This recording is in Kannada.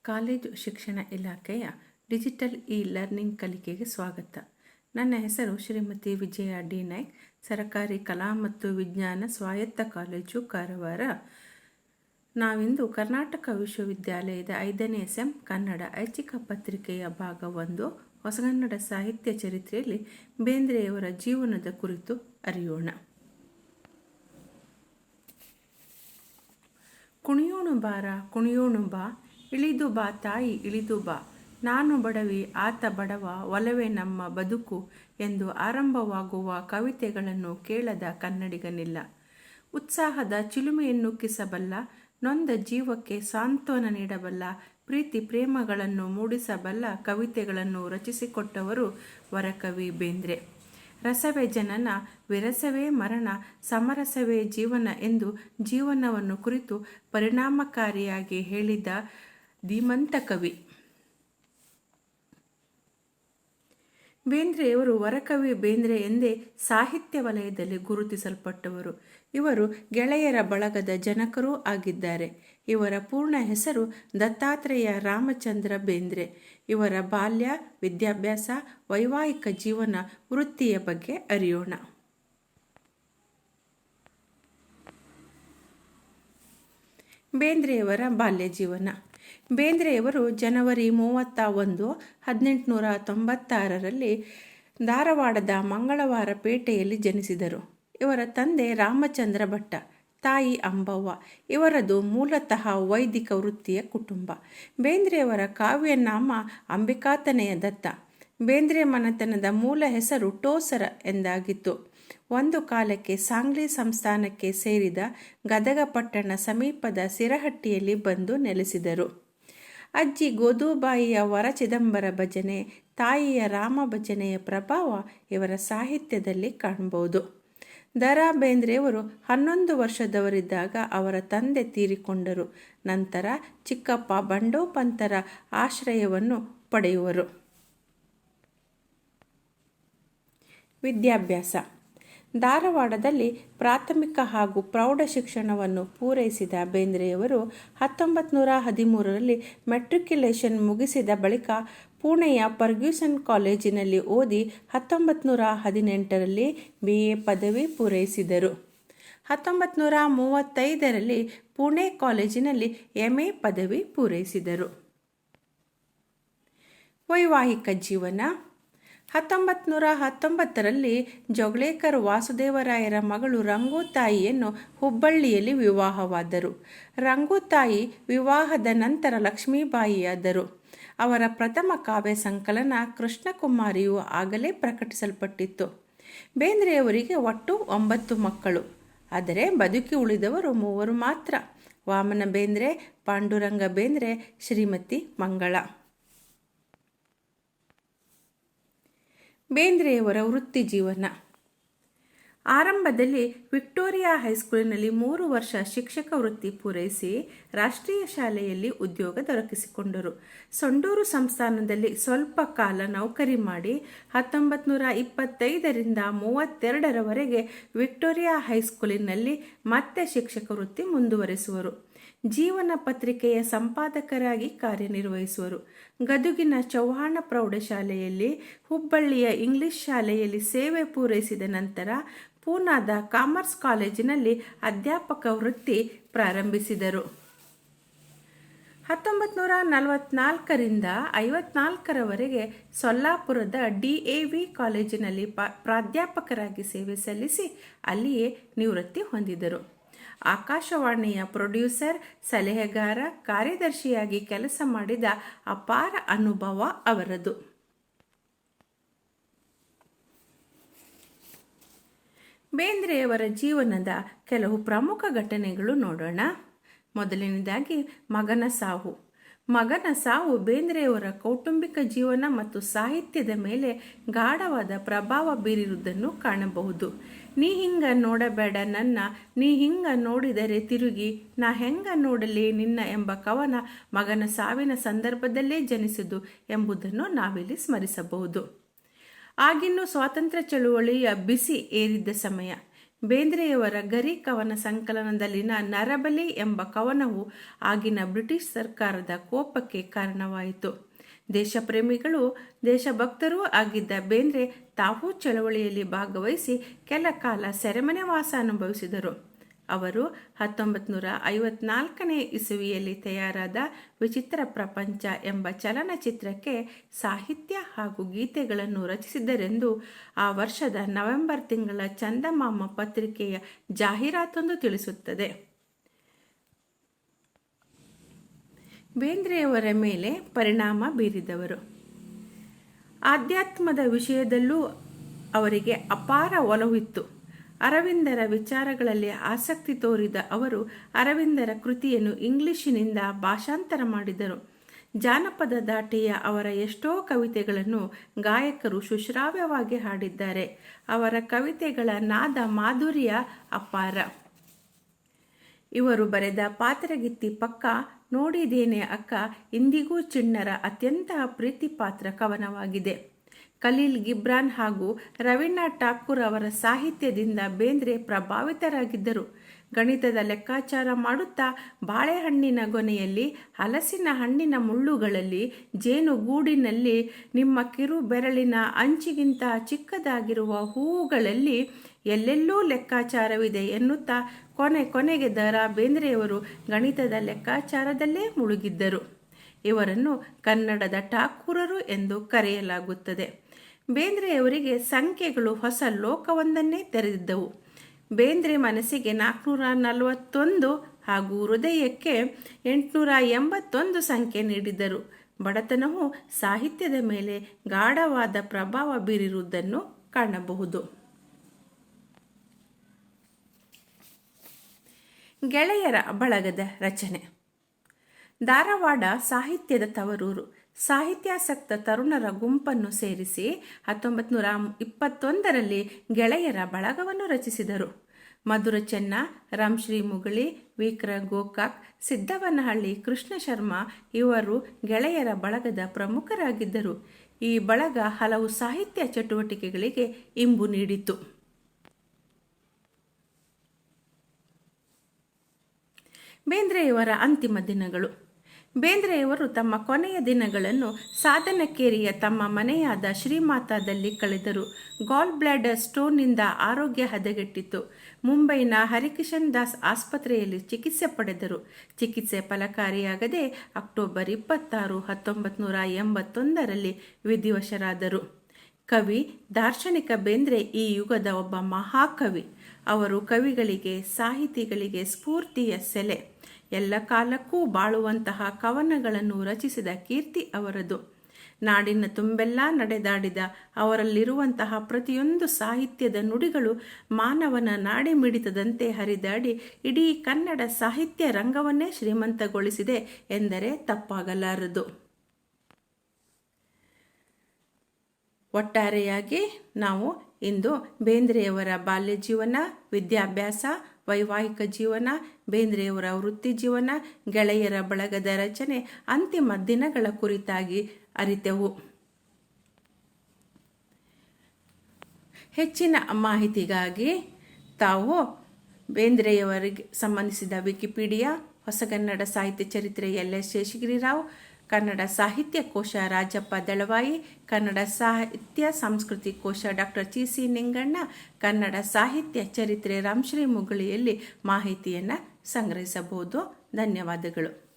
ಕಾಲೇಜು ಶಿಕ್ಷಣ ಇಲಾಖೆಯ ಡಿಜಿಟಲ್ ಲರ್ನಿಂಗ್ ಕಲಿಕೆಗೆ ಸ್ವಾಗತ. ನನ್ನ ಹೆಸರು ಶ್ರೀಮತಿ ವಿಜಯ ಡಿ ನಾಯ್ಕ್, ಸರಕಾರಿ ಕಲಾ ಮತ್ತು ವಿಜ್ಞಾನ ಸ್ವಾಯತ್ತ ಕಾಲೇಜು, ಕಾರವಾರ. ನಾವಿಂದು ಕರ್ನಾಟಕ ವಿಶ್ವವಿದ್ಯಾಲಯದ 5ನೇ ಸೆಮ್ ಕನ್ನಡ ಐಚ್ಛಿಕ ಪತ್ರಿಕೆಯ ಭಾಗ 1 ಹೊಸಗನ್ನಡ ಸಾಹಿತ್ಯ ಚರಿತ್ರೆಯಲ್ಲಿ ಬೇಂದ್ರೆಯವರ ಜೀವನದ ಕುರಿತು ಅರಿಯೋಣ. ಕುಣಿಯೋಣು ಬಾರ ಕುಣಿಯೋಣು ಬಾ, ಇಳಿದು ಬಾ ತಾಯಿ ಇಳಿದು ಬಾ, ನಾನು ಬಡವಿ ಆತ ಬಡವ, ಒಲವೇ ನಮ್ಮ ಬದುಕು ಎಂದು ಆರಂಭವಾಗುವ ಕವಿತೆಗಳನ್ನು ಕೇಳದ ಕನ್ನಡಿಗನಿಲ್ಲ. ಉತ್ಸಾಹದ ಚಿಲುಮೆಯನ್ನು ಕಿಸಬಲ್ಲ, ನೊಂದ ಜೀವಕ್ಕೆ ಸಾಂತ್ವನ ನೀಡಬಲ್ಲ, ಪ್ರೀತಿ ಪ್ರೇಮಗಳನ್ನು ಮೂಡಿಸಬಲ್ಲ ಕವಿತೆಗಳನ್ನು ರಚಿಸಿಕೊಟ್ಟವರು ವರಕವಿ ಬೇಂದ್ರೆ. ರಸವೇ ಜನನ, ವಿರಸವೇ ಮರಣ, ಸಮರಸವೇ ಜೀವನ ಎಂದು ಜೀವನವನ್ನು ಕುರಿತು ಪರಿಣಾಮಕಾರಿಯಾಗಿ ಹೇಳಿದ ಧೀಮಂತ ಕವಿ. ಬೇಂದ್ರೆಯವರು ವರಕವಿ ಬೇಂದ್ರೆ ಎಂದೇ ಸಾಹಿತ್ಯ ವಲಯದಲ್ಲಿ ಗುರುತಿಸಲ್ಪಟ್ಟವರು. ಇವರು ಗೆಳೆಯರ ಬಳಗದ ಜನಕರೂ ಆಗಿದ್ದಾರೆ. ಇವರ ಪೂರ್ಣ ಹೆಸರು ದತ್ತಾತ್ರೇಯ ರಾಮಚಂದ್ರ ಬೇಂದ್ರೆ. ಇವರ ಬಾಲ್ಯ, ವಿದ್ಯಾಭ್ಯಾಸ, ವೈವಾಹಿಕ ಜೀವನ, ವೃತ್ತಿಯ ಬಗ್ಗೆ ಅರಿಯೋಣ. ಬೇಂದ್ರೆಯವರ ಬಾಲ್ಯ ಜೀವನ. ಬೇಂದ್ರೆಯವರು ಜನವರಿ 31, 1896ರಲ್ಲಿ ಧಾರವಾಡದ ಮಂಗಳವಾರ ಪೇಟೆಯಲ್ಲಿ ಜನಿಸಿದರು. ಇವರ ತಂದೆ ರಾಮಚಂದ್ರ ಭಟ್ಟ, ತಾಯಿ ಅಂಬವ್ವ. ಇವರದು ಮೂಲತಃ ವೈದಿಕ ವೃತ್ತಿಯ ಕುಟುಂಬ. ಬೇಂದ್ರೆಯವರ ಕಾವ್ಯನಾಮ ಅಂಬಿಕಾತನಯ ದತ್ತ. ಬೇಂದ್ರೆ ಮನೆತನದ ಮೂಲ ಹೆಸರು ಟೋಸರ ಎಂದಾಗಿತ್ತು. ಒಂದು ಕಾಲಕ್ಕೆ ಸಾಂಗ್ಲಿ ಸಂಸ್ಥಾನಕ್ಕೆ ಸೇರಿದ ಗದಗ ಪಟ್ಟಣ ಸಮೀಪದ ಸಿರಹಟ್ಟಿಯಲ್ಲಿ ಬಂದು ನೆಲೆಸಿದರು. ಅಜ್ಜಿ ಗೋದುಬಾಯಿಯ ವರ ಚಿದಂಬರ ಭಜನೆ, ತಾಯಿಯ ರಾಮ ಭಜನೆಯ ಪ್ರಭಾವ ಇವರ ಸಾಹಿತ್ಯದಲ್ಲಿ ಕಾಣಬಹುದು. ದ ರಾ ಬೇಂದ್ರೆಯವರು 11 ವರ್ಷದವರಿದ್ದಾಗ ಅವರ ತಂದೆ ತೀರಿಕೊಂಡರು. ನಂತರ ಚಿಕ್ಕಪ್ಪ ಬಂಡೋಪಂತರ ಆಶ್ರಯವನ್ನು ಪಡೆಯುವರು. ವಿದ್ಯಾಭ್ಯಾಸ. ಧಾರವಾಡದಲ್ಲಿ ಪ್ರಾಥಮಿಕ ಹಾಗೂ ಪ್ರೌಢ ಶಿಕ್ಷಣವನ್ನು ಪೂರೈಸಿದ ಬೇಂದ್ರೆಯವರು 1913ರಲ್ಲಿ ಮೆಟ್ರಿಕ್ಯುಲೇಷನ್ ಮುಗಿಸಿದ ಬಳಿಕ ಪುಣೆಯ ಫರ್ಗ್ಯೂಸನ್ ಕಾಲೇಜಿನಲ್ಲಿ ಓದಿ 1918ರಲ್ಲಿ BA ಪದವಿ ಪೂರೈಸಿದರು. 1935ರಲ್ಲಿ ಪುಣೆ ಕಾಲೇಜಿನಲ್ಲಿ MA ಪದವಿ ಪೂರೈಸಿದರು. ವೈವಾಹಿಕ ಜೀವನ. 1919ರಲ್ಲಿ ಜೋಗಳೇಕರ್ ವಾಸುದೇವರಾಯರ ಮಗಳು ರಂಗೋತಾಯಿಯನ್ನು ಹುಬ್ಬಳ್ಳಿಯಲ್ಲಿ ವಿವಾಹವಾದರು. ರಂಗೋತಾಯಿ ವಿವಾಹದ ನಂತರ ಲಕ್ಷ್ಮೀಬಾಯಿಯಾದರು. ಅವರ ಪ್ರಥಮ ಕಾವ್ಯ ಸಂಕಲನ ಕೃಷ್ಣಕುಮಾರಿಯು ಆಗಲೇ ಪ್ರಕಟಿಸಲ್ಪಟ್ಟಿತ್ತು. ಬೇಂದ್ರೆಯವರಿಗೆ ಒಟ್ಟು 9 ಮಕ್ಕಳು. ಆದರೆ ಬದುಕಿ ಉಳಿದವರು 3 ಮಾತ್ರ: ವಾಮನ ಬೇಂದ್ರೆ, ಪಾಂಡುರಂಗ ಬೇಂದ್ರೆ, ಶ್ರೀಮತಿ ಮಂಗಳ. ಬೇಂದ್ರೆಯವರ ವೃತ್ತಿ ಜೀವನ. ಆರಂಭದಲ್ಲಿ ವಿಕ್ಟೋರಿಯಾ ಹೈಸ್ಕೂಲಿನಲ್ಲಿ 3 ವರ್ಷ ಶಿಕ್ಷಕ ವೃತ್ತಿ ಪೂರೈಸಿ ರಾಷ್ಟ್ರೀಯ ಶಾಲೆಯಲ್ಲಿ ಉದ್ಯೋಗ ದೊರಕಿಸಿಕೊಂಡರು. ಸಂಡೂರು ಸಂಸ್ಥಾನದಲ್ಲಿ ಸ್ವಲ್ಪ ಕಾಲ ನೌಕರಿ ಮಾಡಿ 1925ರಿಂದ 32ರವರೆಗೆ ವಿಕ್ಟೋರಿಯಾ ಹೈಸ್ಕೂಲಿನಲ್ಲಿ ಮತ್ತೆ ಶಿಕ್ಷಕ ವೃತ್ತಿ ಮುಂದುವರೆಸುವರು. ಜೀವನ ಪತ್ರಿಕೆಯ ಸಂಪಾದಕರಾಗಿ ಕಾರ್ಯನಿರ್ವಹಿಸುವರು. ಗದುಗಿನ ಚೌಹಾಣ ಪ್ರೌಢಶಾಲೆಯಲ್ಲಿ, ಹುಬ್ಬಳ್ಳಿಯ ಇಂಗ್ಲಿಷ್ ಶಾಲೆಯಲ್ಲಿ ಸೇವೆ ಪೂರೈಸಿದ ನಂತರ ಪೂನಾದ ಕಾಮರ್ಸ್ ಕಾಲೇಜಿನಲ್ಲಿ ಅಧ್ಯಾಪಕ ವೃತ್ತಿ ಪ್ರಾರಂಭಿಸಿದರು. 1944ರಿಂದ 54ರವರೆಗೆ ಸೊಲ್ಲಾಪುರದ DAV ಕಾಲೇಜಿನಲ್ಲಿ ಪ್ರಾಧ್ಯಾಪಕರಾಗಿ ಸೇವೆ ಸಲ್ಲಿಸಿ ಅಲ್ಲಿಯೇ ನಿವೃತ್ತಿ ಹೊಂದಿದರು. ಆಕಾಶವಾಣಿಯ ಪ್ರೊಡ್ಯೂಸರ್, ಸಲಹೆಗಾರ, ಕಾರ್ಯದರ್ಶಿಯಾಗಿ ಕೆಲಸ ಮಾಡಿದ ಅಪಾರ ಅನುಭವ ಅವರದು. ಬೇಂದ್ರೆಯವರ ಜೀವನದ ಕೆಲವು ಪ್ರಮುಖ ಘಟನೆಗಳು ನೋಡೋಣ. ಮೊದಲನೇದಾಗಿ ಮಗನ ಸಾವು. ಮಗನ ಸಾವು ಬೇಂದ್ರೆಯವರ ಕೌಟುಂಬಿಕ ಜೀವನ ಮತ್ತು ಸಾಹಿತ್ಯದ ಮೇಲೆ ಗಾಢವಾದ ಪ್ರಭಾವ ಬೀರಿರುವುದನ್ನು ಕಾಣಬಹುದು. ನೀ ಹಿಂಗ ನೋಡಬೇಡ ನನ್ನ, ನೀ ಹಿಂಗ ನೋಡಿದರೆ ತಿರುಗಿ, ನಾ ಹೆಂಗ ನೋಡಲಿ ನಿನ್ನ ಎಂಬ ಕವನ ಮಗನ ಸಾವಿನ ಸಂದರ್ಭದಲ್ಲೇ ಜನಿಸಿದು ಎಂಬುದನ್ನು ನಾವಿಲ್ಲಿ ಸ್ಮರಿಸಬಹುದು. ಆಗಿನ್ನೂ ಸ್ವಾತಂತ್ರ್ಯ ಚಳುವಳಿಯ ಬಿಸಿ ಏರಿದ್ದ ಸಮಯ. ಬೇಂದ್ರೆಯವರ ಗರಿ ಕವನ ಸಂಕಲನದಲ್ಲಿನ ನರಬಲಿ ಎಂಬ ಕವನವು ಆಗಿನ ಬ್ರಿಟಿಷ್ ಸರ್ಕಾರದ ಕೋಪಕ್ಕೆ ಕಾರಣವಾಯಿತು. ದೇಶಪ್ರೇಮಿಗಳು ದೇಶಭಕ್ತರೂ ಆಗಿದ್ದ ಬೇಂದ್ರೆ ತಾವೂ ಚಳವಳಿಯಲ್ಲಿ ಭಾಗವಹಿಸಿ ಕೆಲ ಕಾಲ ಸೆರೆಮನೆ ವಾಸ ಅನುಭವಿಸಿದರು. ಅವರು 1954ನೇ ಇಸವಿಯಲ್ಲಿ ತಯಾರಾದ ವಿಚಿತ್ರ ಪ್ರಪಂಚ ಎಂಬ ಚಲನಚಿತ್ರಕ್ಕೆ ಸಾಹಿತ್ಯ ಹಾಗೂ ಗೀತೆಗಳನ್ನು ರಚಿಸಿದ್ದರೆಂದು ಆ ವರ್ಷದ ನವೆಂಬರ್ ತಿಂಗಳ ಚಂದಮಾಮ ಪತ್ರಿಕೆಯ ಜಾಹೀರಾತೊಂದು ತಿಳಿಸುತ್ತದೆ. ಬೇಂದ್ರೆಯವರ ಮೇಲೆ ಪರಿಣಾಮ ಬೀರಿದವರು. ಆಧ್ಯಾತ್ಮದ ವಿಷಯದಲ್ಲೂ ಅವರಿಗೆ ಅಪಾರ ಒಲವಿತ್ತು. ಅರವಿಂದರ ವಿಚಾರಗಳಲ್ಲಿ ಆಸಕ್ತಿ ತೋರಿದ ಅವರು ಅರವಿಂದರ ಕೃತಿಯನ್ನು ಇಂಗ್ಲಿಷಿನಿಂದ ಭಾಷಾಂತರ ಮಾಡಿದರು. ಜಾನಪದ ದಾಟಿಯ ಅವರ ಎಷ್ಟೋ ಕವಿತೆಗಳನ್ನು ಗಾಯಕರು ಸುಶ್ರಾವ್ಯವಾಗಿ ಹಾಡಿದ್ದಾರೆ. ಅವರ ಕವಿತೆಗಳ ನಾದ ಮಾಧುರ್ಯ ಅಪಾರ. ಇವರು ಬರೆದ ಪಾತ್ರಗಿತ್ತಿ ಪಕ್ಕ, ನೋಡಿದೇನೆ ಅಕ್ಕ ಇಂದಿಗೂ ಚಿಣ್ಣರ ಅತ್ಯಂತ ಪ್ರೀತಿಪಾತ್ರ ಕವನವಾಗಿದೆ. ಖಲೀಲ್ ಗಿಬ್ರಾನ್ ಹಾಗೂ ರವೀಂದ್ರನಾಥ್ ಠಾಕೂರ್ ಅವರ ಸಾಹಿತ್ಯದಿಂದ ಬೇಂದ್ರೆ ಪ್ರಭಾವಿತರಾಗಿದ್ದರು. ಗಣಿತದ ಲೆಕ್ಕಾಚಾರ ಮಾಡುತ್ತಾ ಬಾಳೆಹಣ್ಣಿನ ಗೊನೆಯಲ್ಲಿ, ಹಲಸಿನ ಹಣ್ಣಿನ ಮುಳ್ಳುಗಳಲ್ಲಿ, ಜೇನುಗೂಡಿನಲ್ಲಿ, ನಿಮ್ಮ ಕಿರು ಬೆರಳಿನ ಅಂಚಿಗಿಂತ ಚಿಕ್ಕದಾಗಿರುವ ಹೂವುಗಳಲ್ಲಿ ಎಲ್ಲೆಲ್ಲೂ ಲೆಕ್ಕಾಚಾರವಿದೆ ಎನ್ನುತ್ತಾ ಕೊನೆಗೆ ಬೇಂದ್ರೆಯವರು ಗಣಿತದ ಲೆಕ್ಕಾಚಾರದಲ್ಲೇ ಮುಳುಗಿದ್ದರು. ಇವರನ್ನು ಕನ್ನಡದ ಠಾಕೂರರು ಎಂದು ಕರೆಯಲಾಗುತ್ತದೆ. ಬೇಂದ್ರೆಯವರಿಗೆ ಸಂಖ್ಯೆಗಳು ಹೊಸ ಲೋಕವೊಂದನ್ನೇ ತೆರೆದಿದ್ದವು. ಬೇಂದ್ರೆ ಮನಸ್ಸಿಗೆ 441 ಹಾಗೂ ಹೃದಯಕ್ಕೆ 881 ಸಂಖ್ಯೆ ನೀಡಿದ್ದರು. ಬಡತನವು ಸಾಹಿತ್ಯದ ಮೇಲೆ ಗಾಢವಾದ ಪ್ರಭಾವ ಬೀರಿರುವುದನ್ನು ಕಾಣಬಹುದು. ಗೆಳೆಯರ ಬಳಗದ ರಚನೆ. ಧಾರವಾಡ ಸಾಹಿತ್ಯದ ತವರೂರು. ಸಾಹಿತ್ಯಾಸಕ್ತ ತರುಣರ ಗುಂಪನ್ನು ಸೇರಿಸಿ 1921ರಲ್ಲಿ ಗೆಳೆಯರ ಬಳಗವನ್ನು ರಚಿಸಿದರು. ಮಧುರ ಚೆನ್ನ, ರಾಮಶ್ರೀ ಮುಗಳಿ, ವಿಕ್ರ ಗೋಕಾಕ್, ಸಿದ್ದವನಹಳ್ಳಿ ಕೃಷ್ಣ ಶರ್ಮಾ ಇವರು ಗೆಳೆಯರ ಬಳಗದ ಪ್ರಮುಖರಾಗಿದ್ದರು. ಈ ಬಳಗ ಹಲವು ಸಾಹಿತ್ಯ ಚಟುವಟಿಕೆಗಳಿಗೆ ಇಂಬು ನೀಡಿತು. ಬೇಂದ್ರೆಯವರ ಅಂತಿಮ ದಿನಗಳು. ಬೇಂದ್ರೆಯವರು ತಮ್ಮ ಕೊನೆಯ ದಿನಗಳನ್ನು ಸಾಧನಕೇರಿಯ ತಮ್ಮ ಮನೆಯಾದ ಶ್ರೀಮಾತಾದಲ್ಲಿ ಕಳೆದರು. ಗಾಲ್ ಬ್ಲಾಡರ್ ಸ್ಟೋನ್ನಿಂದ ಆರೋಗ್ಯ ಹದಗೆಟ್ಟಿತ್ತು. ಮುಂಬೈನ ಹರಿಕಿಶನ್ ದಾಸ್ ಆಸ್ಪತ್ರೆಯಲ್ಲಿ ಚಿಕಿತ್ಸೆ ಪಡೆದರು. ಚಿಕಿತ್ಸೆ ಫಲಕಾರಿಯಾಗದೆ ಅಕ್ಟೋಬರ್ 26, 1981ರಲ್ಲಿ ವಿಧಿವಶರಾದರು. ಕವಿ, ದಾರ್ಶನಿಕ ಬೇಂದ್ರೆ ಈ ಯುಗದ ಒಬ್ಬ ಮಹಾಕವಿ. ಅವರು ಕವಿಗಳಿಗೆ, ಸಾಹಿತಿಗಳಿಗೆ ಸ್ಫೂರ್ತಿಯ ಸೆಲೆ. ಎಲ್ಲ ಕಾಲಕ್ಕೂ ಬಾಳುವಂತಹ ಕವನಗಳನ್ನು ರಚಿಸಿದ ಕೀರ್ತಿ ಅವರದು. ನಾಡಿನ ತುಂಬೆಲ್ಲ ನಡೆದಾಡಿದ ಅವರಲ್ಲಿರುವಂತಹ ಪ್ರತಿಯೊಂದು ಸಾಹಿತ್ಯದ ನುಡಿಗಳು ಮಾನವನ ನಾಡಿ ಮಿಡಿತದಂತೆ ಹರಿದಾಡಿ ಇಡೀ ಕನ್ನಡ ಸಾಹಿತ್ಯ ರಂಗವನ್ನೇ ಶ್ರೀಮಂತಗೊಳಿಸಿದೆ ಎಂದರೆ ತಪ್ಪಾಗಲಾರದು. ಒಟ್ಟಾರೆಯಾಗಿ ನಾವು ಇಂದು ಬೇಂದ್ರೆಯವರ ಬಾಲ್ಯ ಜೀವನ, ವಿದ್ಯಾಭ್ಯಾಸ, ವೈವಾಹಿಕ ಜೀವನ, ಬೇಂದ್ರೆಯವರ ವೃತ್ತಿ ಜೀವನ, ಗೆಳೆಯರ ಬಳಗದ ರಚನೆ, ಅಂತಿಮ ದಿನಗಳ ಕುರಿತಾಗಿ ಅರಿತೆವು. ಹೆಚ್ಚಿನ ಮಾಹಿತಿಗಾಗಿ ತಾವು ಬೇಂದ್ರೆಯವರಿಗೆ ಸಂಬಂಧಿಸಿದ ವಿಕಿಪೀಡಿಯಾ, ಹೊಸಗನ್ನಡ ಸಾಹಿತ್ಯ ಚರಿತ್ರೆ LS ಶೇಷಗಿರಿರಾವ್, ಕನ್ನಡ ಸಾಹಿತ್ಯ ಕೋಶ ರಾಜಪ್ಪ ದಳವಾಯಿ, ಕನ್ನಡ ಸಾಹಿತ್ಯ ಸಂಸ್ಕೃತಿ ಕೋಶ ಡಾಕ್ಟರ್ CC ನಿಂಗಣ್ಣ, ಕನ್ನಡ ಸಾಹಿತ್ಯ ಚರಿತ್ರೆ ರಾಮಶ್ರೀ ಮುಗಳಿಯಲ್ಲಿ ಮಾಹಿತಿಯನ್ನು ಸಂಗ್ರಹಿಸಬಹುದು. ಧನ್ಯವಾದಗಳು.